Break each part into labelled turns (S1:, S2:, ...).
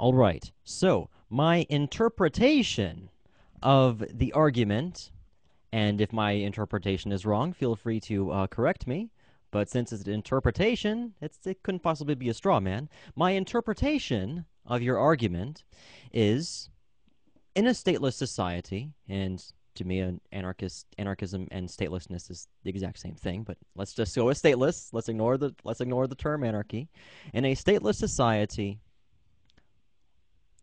S1: All right. So my interpretation of the argument, and if my interpretation is wrong, feel free to correct me. But since it's an interpretation, it couldn't possibly be a straw man. My interpretation of your argument is, in a stateless society, and to me, anarchism and statelessness is the exact same thing. But let's just go with stateless. Let's ignore the term anarchy. In a stateless society,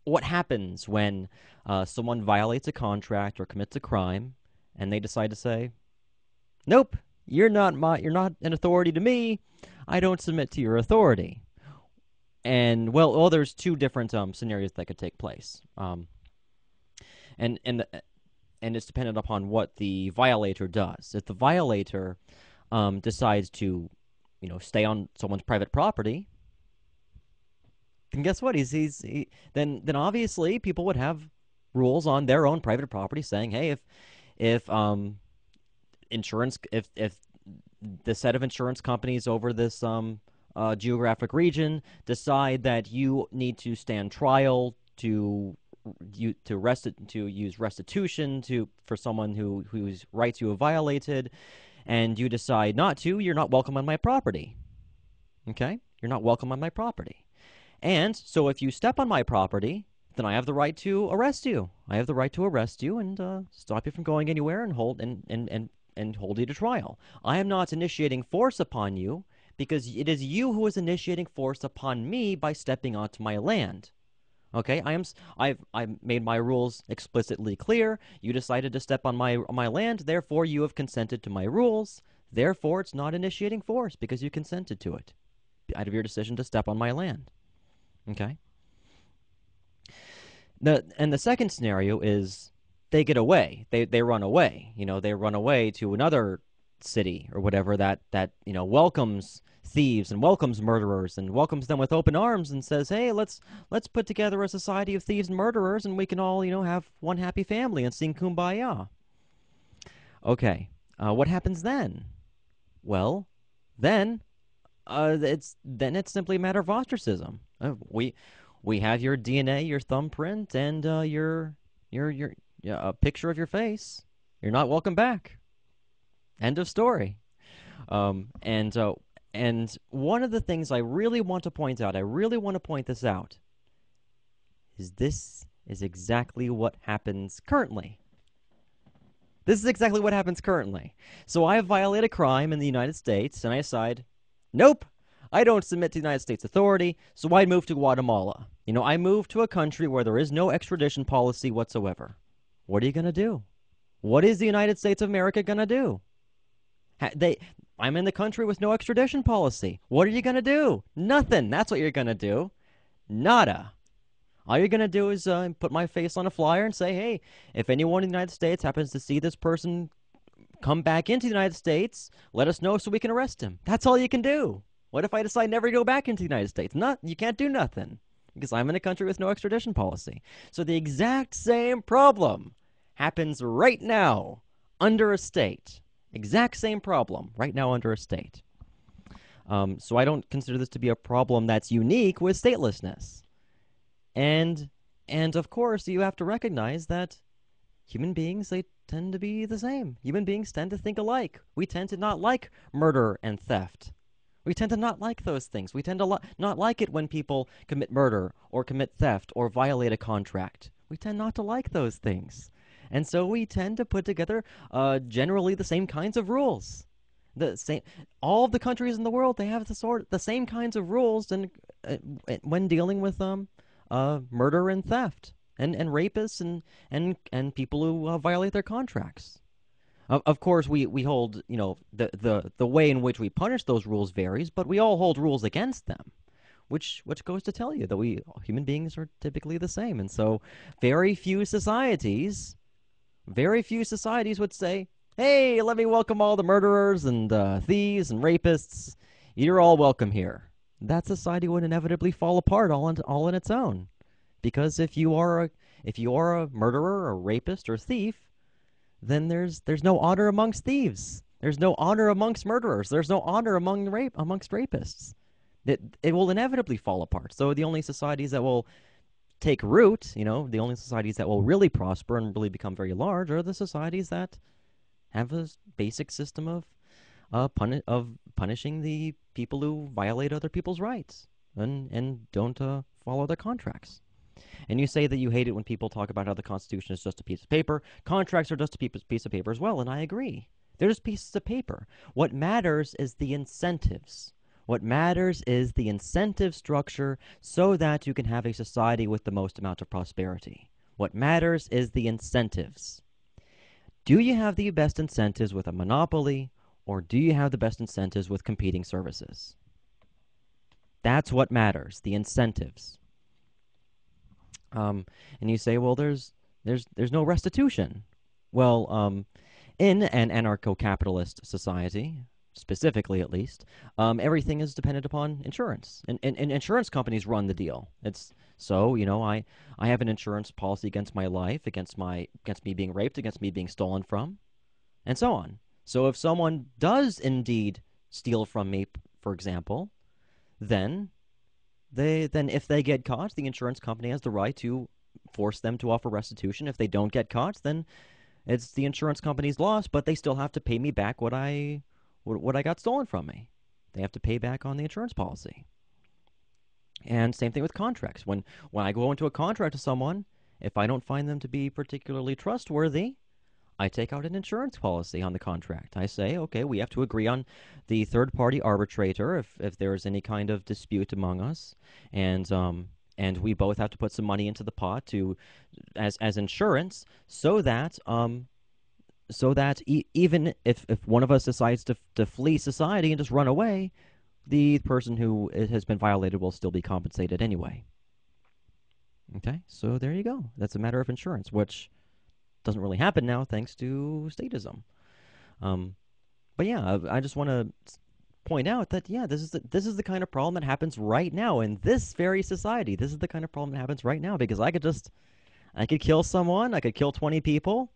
S1: what happens when someone violates a contract or commits a crime, and they decide to say, "Nope, you're not an authority to me. I don't submit to your authority." And well, there's two different scenarios that could take place. And it's dependent upon what the violator does. If the violator decides to, stay on someone's private property, then guess what? Then obviously people would have rules on their own private property saying, hey, if insurance, if the set of insurance companies over this geographic region decide that you need to stand trial to use restitution for someone whose rights you have violated, and you decide not to, you're not welcome on my property. Okay? You're not welcome on my property. And so if you step on my property, then I have the right to arrest you. I have the right to arrest you and stop you from going anywhere and hold you to trial. I am not initiating force upon you because it is you who is initiating force upon me by stepping onto my land. Okay, I've made my rules explicitly clear. You decided to step on my land, therefore you have consented to my rules. Therefore, it's not initiating force because you consented to it out of your decision to step on my land. Okay. The second scenario is they get away. They run away. They run away to another city or whatever that welcomes thieves and welcomes murderers and welcomes them with open arms and says, hey, let's put together a society of thieves and murderers and we can all have one happy family and sing kumbaya. Okay, what happens then? Well, then it's simply a matter of ostracism. We have your DNA, your thumbprint, and your a picture of your face. You're not welcome back. End of story. And one of the things I really want to point out, is this is exactly what happens currently. This is exactly what happens currently. So I violate a crime in the United States, and I decide, nope, I don't submit to the United States authority, so I move to Guatemala. I move to a country where there is no extradition policy whatsoever. What are you going to do? What is the United States of America going to do? I'm in the country with no extradition policy. What are you going to do? Nothing. That's what you're going to do. Nada. All you're going to do is put my face on a flyer and say, hey, if anyone in the United States happens to see this person come back into the United States, let us know so we can arrest him. That's all you can do. What if I decide never to go back into the United States? You can't do nothing because I'm in a country with no extradition policy. So the exact same problem happens right now under a state. Exact same problem right now under a state. So I don't consider this to be a problem that's unique with statelessness. And of course, you have to recognize that human beings, they tend to be the same. Human beings tend to think alike. We tend to not like murder and theft. We tend to not like those things. We tend to not like it when people commit murder or commit theft or violate a contract. We tend not to like those things. And so we tend to put together generally the same kinds of rules. All of the countries in the world, they have the same kinds of rules when dealing with murder and theft and rapists and people who violate their contracts. Of course, we hold, the way in which we punish those rules varies, but we all hold rules against them, which goes to tell you that human beings are typically the same. And so very few societies would say, hey, let me welcome all the murderers and thieves and rapists. You're all welcome here. That society would inevitably fall apart all on its own. Because if you are a murderer, or rapist, or thief, then there's no honor amongst thieves. There's no honor amongst murderers. There's no honor amongst rapists. It will inevitably fall apart. So the only societies that will take root, the only societies that will really prosper and really become very large are the societies that have a basic system of punishing the people who violate other people's rights and don't follow their contracts. And you say that you hate it when people talk about how the Constitution is just a piece of paper. Contracts are just a piece of paper as well, and I agree. They're just pieces of paper. What matters is the incentives. What matters is the incentive structure so that you can have a society with the most amount of prosperity. What matters is the incentives. Do you have the best incentives with a monopoly, or do you have the best incentives with competing services? That's what matters, the incentives. And you say, well, there's no restitution. Well, in an anarcho-capitalist society, specifically at least, everything is dependent upon insurance, and insurance companies run the deal. It's so I have an insurance policy against my life, against me being raped, against me being stolen from, and so on. So if someone does indeed steal from me, for example, then if they get caught, the insurance company has the right to force them to offer restitution. If they don't get caught, then it's the insurance company's loss, but they still have to pay me back what I got stolen from me. They have to pay back on the insurance policy. And same thing with contracts. When I go into a contract with someone, if I don't find them to be particularly trustworthy, I take out an insurance policy on the contract. I say, okay, we have to agree on the third-party arbitrator if there is any kind of dispute among us, and we both have to put some money into the pot as insurance, so that even if one of us decides to flee society and just run away, the person who has been violated will still be compensated anyway. Okay, so there you go. That's a matter of insurance, which doesn't really happen now thanks to statism. But yeah, I just want to point out that this is the kind of problem that happens right now in this very society. This is the kind of problem that happens right now because I could kill someone, I could kill 20 people,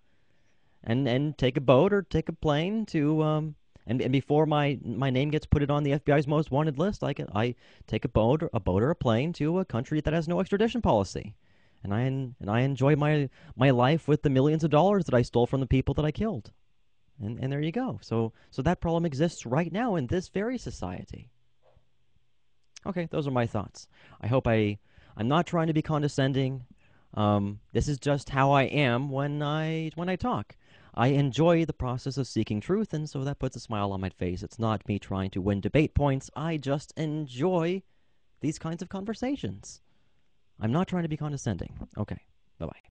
S1: and take a boat or take a plane to and before my name gets put on the FBI's most wanted list, I take a boat or a plane to a country that has no extradition policy. And I enjoy my life with the millions of dollars that I stole from the people that I killed. And there you go. So that problem exists right now in this very society. Okay, those are my thoughts. I hope I'm not trying to be condescending. This is just how I am when I talk. I enjoy the process of seeking truth, and so that puts a smile on my face. It's not me trying to win debate points. I just enjoy these kinds of conversations. I'm not trying to be condescending. Okay, bye-bye.